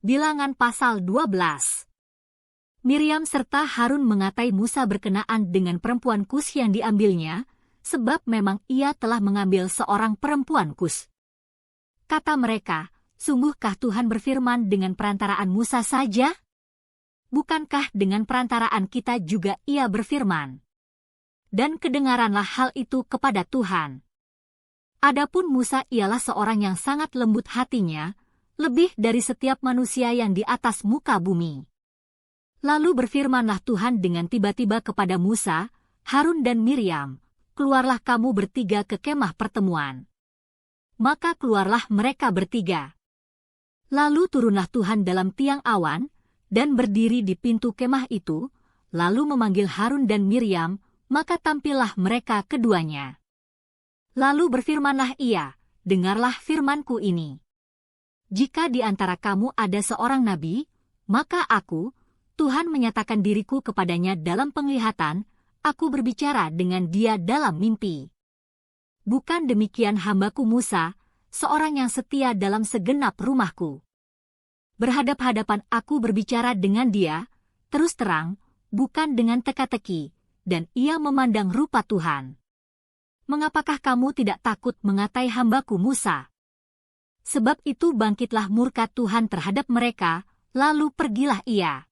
Bilangan pasal 12. Miriam serta Harun mengatai Musa berkenaan dengan perempuan Kus yang diambilnya, sebab memang ia telah mengambil seorang perempuan Kus. Kata mereka, sungguhkah Tuhan berfirman dengan perantaraan Musa saja? Bukankah dengan perantaraan kita juga ia berfirman? Dan kedengaranlah hal itu kepada Tuhan. Adapun Musa ialah seorang yang sangat lembut hatinya, lebih dari setiap manusia yang di atas muka bumi. Lalu berfirmanlah Tuhan dengan tiba-tiba kepada Musa, Harun dan Miriam, keluarlah kamu bertiga ke kemah pertemuan. Maka keluarlah mereka bertiga. Lalu turunlah Tuhan dalam tiang awan, dan berdiri di pintu kemah itu, lalu memanggil Harun dan Miriam, maka tampillah mereka keduanya. Lalu berfirmanlah ia, dengarlah firmanku ini. Jika di antara kamu ada seorang nabi, maka aku, Tuhan menyatakan diriku kepadanya dalam penglihatan, aku berbicara dengan dia dalam mimpi. Bukan demikian hambaku Musa, seorang yang setia dalam segenap rumahku. Berhadap-hadapan aku berbicara dengan dia, terus terang, bukan dengan teka-teki, dan ia memandang rupa Tuhan. Mengapakah kamu tidak takut mengatai hambaku Musa? Sebab itu bangkitlah murka Tuhan terhadap mereka, lalu pergilah ia.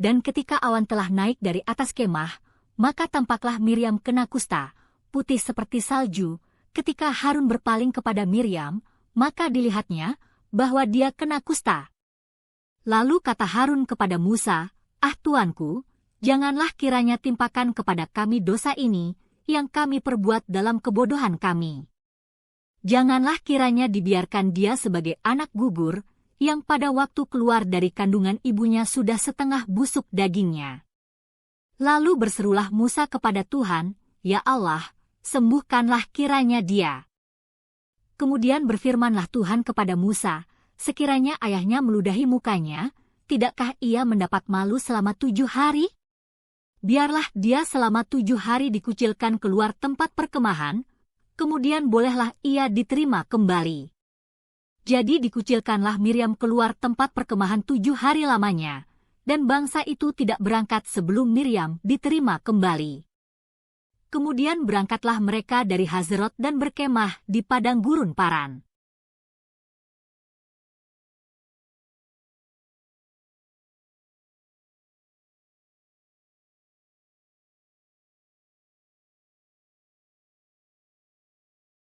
Dan ketika awan telah naik dari atas kemah, maka tampaklah Miriam kena kusta, putih seperti salju. Ketika Harun berpaling kepada Miriam, maka dilihatnya bahwa dia kena kusta. Lalu kata Harun kepada Musa, Tuanku, janganlah kiranya timpakan kepada kami dosa ini, yang kami perbuat dalam kebodohan kami. Janganlah kiranya dibiarkan dia sebagai anak gugur, yang pada waktu keluar dari kandungan ibunya sudah setengah busuk dagingnya. Lalu berserulah Musa kepada Tuhan, Ya Allah, sembuhkanlah kiranya dia. Kemudian berfirmanlah Tuhan kepada Musa, sekiranya ayahnya meludahi mukanya, tidakkah ia mendapat malu selama 7 hari? Biarlah dia selama 7 hari dikucilkan keluar tempat perkemahan, kemudian bolehlah ia diterima kembali. Jadi dikucilkanlah Miriam keluar tempat perkemahan 7 hari lamanya, dan bangsa itu tidak berangkat sebelum Miriam diterima kembali. Kemudian berangkatlah mereka dari Hazerot dan berkemah di padang gurun Paran.